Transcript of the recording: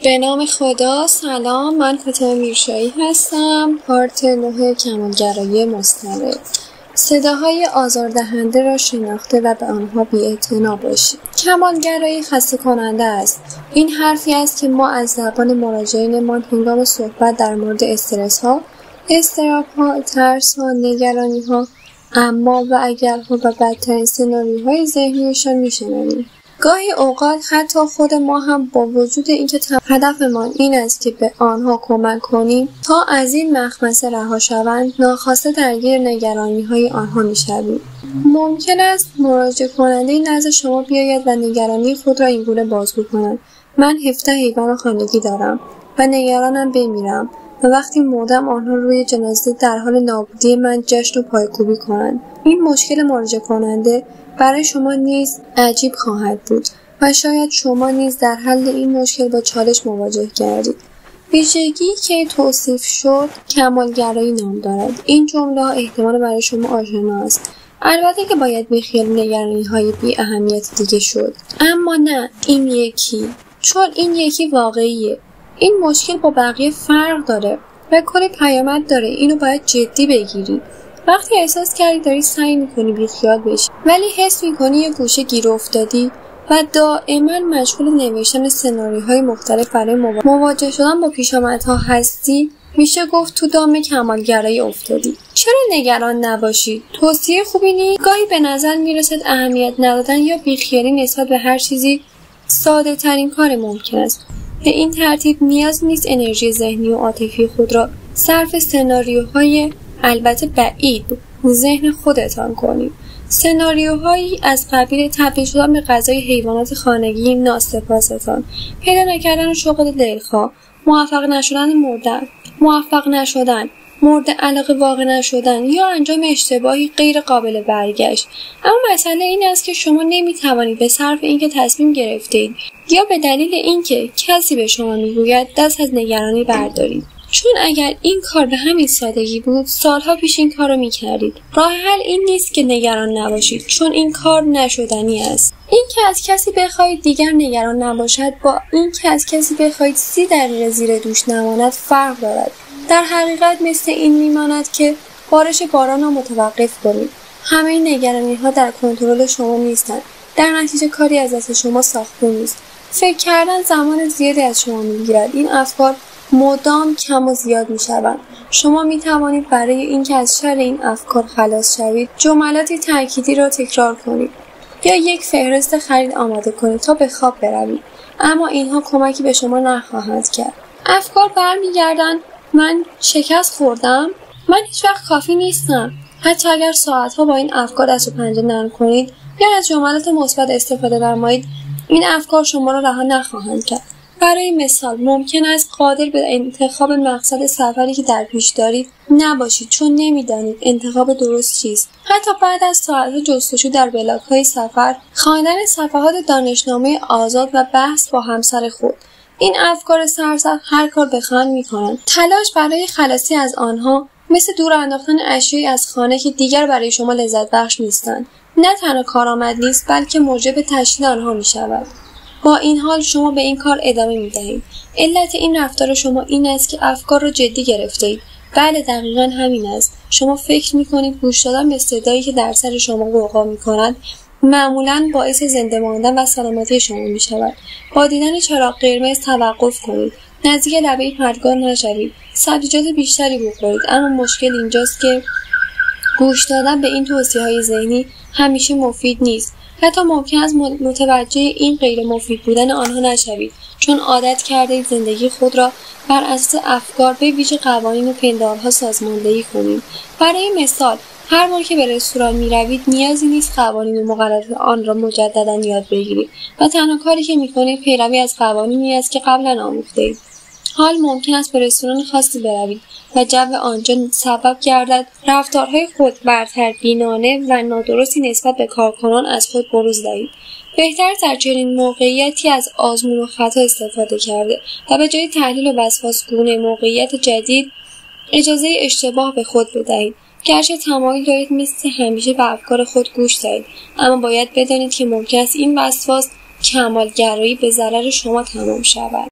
به نام خدا. سلام، من فاطمه میرشایی هستم. پارت 9 کمالگرایی مضطرب. صداهای آزاردهنده را شناخته و به آنها بی‌اعتنا باشید. کمالگرایی خسته کننده است. این حرفی است که ما از زبان مراجعینمان هنگام صحبت در مورد استرس‌ها، اضطراب‌ها، ترس‌ها، نگرانی‌ها، اما و اگرها و بدترین سناریوهای ذهنیشان میشنویم. گاهی اوقات حتی خود ما هم با وجود اینکه هدفمان این است که به آنها کمک کنیم تا از این مخمصه رها شوند، ناخواسته درگیر نگرانی‌های آنها می‌شویم. ممکن است مراجعه کننده نزد شما بیاید و نگرانی خود را اینگونه بازگو کند: من 17 حیوان خانگی دارم و نگرانم بمیرم و وقتی مردم آنها روی جنازه در حال نابودی من جشن و پایکوبی کنند. این مشکل مراجعه کننده برای شما نیز عجیب خواهد بود و شاید شما نیز در حل این مشکل با چالش مواجه گردید. ویژگی که توصیف شد کمالگرایی نام دارد. این جمله ها احتمال برای شما آشنا است. البته که باید بیخیال نگرانی‌های بی اهمیت دیگه شد، اما نه این یکی، چون این یکی واقعیه. این مشکل با بقیه فرق داره و کلی پیامد داره. اینو باید جدی بگیری. وقتی احساس کردی داری سعی میکنی بیخیال بشی ولی حس میکنی یه گوشه گیر افتادی و دائما مشغول نوشتن سناریوهای مختلف برای مواجه شدن با پیشامدها هستی، میشه گفت تو دام کمالگرایی افتادی. چرا نگران نباشید؟ توصیه خوبی نیست؟ گاهی به نظر میرسد اهمیت ندادن یا بیخیالی نسبت به هر چیزی ساده ترین کار ممکن است. به این ترتیب نیاز نیست انرژی ذهنی و عاطفی خود را صرف سناریوهای البته بعید ذهن خودتان کنید. سناریوهایی از قبیل تبدیل شدن به غذای حیوانات خانگی ناسپاستان، پیدا نکردن شغل دلخواه، موفق نشدن، مورد علاقه واقع نشدن یا انجام اشتباهی غیر قابل برگشت. اما مسئله این است که شما نمیتوانید به صرف اینکه تصمیم گرفتید یا به دلیل اینکه کسی به شما میگوید دست از نگرانی بردارید، چون اگر این کار به همین سادگی بود سالها پیش این کار رو میکردید. راه حل این نیست که نگران نباشید، چون این کار نشدنی است. این که از کسی بخواهید دیگر نگران نباشد با این که از کسی بخواهید 30 دقیقه زیر دوش نماند فرق دارد. در حقیقت مثل این میماند که بارش باران را متوقف کنید. همه این نگرانی ها در کنترل شما نیستند. در نتیجه کاری از دست شما ساخته نیست. فکر کردن زمان زیادی از شما میگیرد. این افکار مدام کم و زیاد می شوند. شما می توانید برای اینکه از شر این افکار خلاص شوید جملاتی تأکیدی را تکرار کنید یا یک فهرست خرید آماده کنید تا به خواب بروید، اما اینها کمکی به شما نخواهند کرد. افکار برمیگردند: من شکست خوردم، من هیچ وقت کافی نیستم. حتی اگر ساعتها با این افکار دست و پنجه نرم کنید یا از جملات مثبت استفاده نمایید، این افکار شما را رها نخواهند کرد. برای مثال ممکن است قادر به انتخاب مقصد سفری که در پیش دارید نباشید، چون نمیدانید انتخاب درست چیست. حتی بعد از ساعت‌ها جستجو در بلاگ‌های سفر، خواندن صفحات دانشنامه آزاد و بحث با همسر خود، این افکار سرسخت هر کار بخواهند می‌کنند. تلاش برای خلاصی از آنها مثل دور انداختن اشیایی از خانه که دیگر برای شما لذت بخش نیستند. نه تنها کارآمد نیست بلکه موجب تشدید آنها می‌شود. با این حال شما به این کار ادامه می‌دهید. علت این رفتار شما این است که افکار را جدی گرفته‌اید. بله، دقیقاً همین است. شما فکر می‌کنید گوش دادن به صدایی که در سر شما غوغا می‌کند معمولاً باعث زنده ماندن و سلامتی شما می‌شود. با دیدن چراغ قرمز توقف کنید. نزدیک لبه پرتگاه نشوید. سبزیجات بیشتری بخورید. اما مشکل اینجاست که گوش دادن به این توصیه‌های ذهنی همیشه مفید نیست. حتی ممکن است متوجه این غیر مفید بودن آنها نشوید، چون عادت کردید زندگی خود را بر اساس افکار به ویژه قوانین و پندارها سازماندهی کنید. برای مثال، هر بار که به رستوران می‌روید نیازی نیست قوانین و مقررات آن را مجددا یاد بگیرید و تنها کاری که می‌کنید پیروی از قوانینی است که قبلا آموخته‌اید. حال ممکن است به رستوران خاصی بروید و جو آنجا سبب گردد رفتارهای خود برتر بینانه و نادرستی نسبت به کارکنان از خود بروز دهید. بهتر در چنین موقعیتی از آزمون و خطا استفاده کرده و به جای تحلیل و وسواس‌گونه موقعیت جدید اجازه اشتباه به خود بدهید. گرچه تمایل دارید مثل همیشه به افکار خود گوش دهید، اما باید بدانید که ممکن است این وسواس کمالگرایی به ضرر شما تمام شود.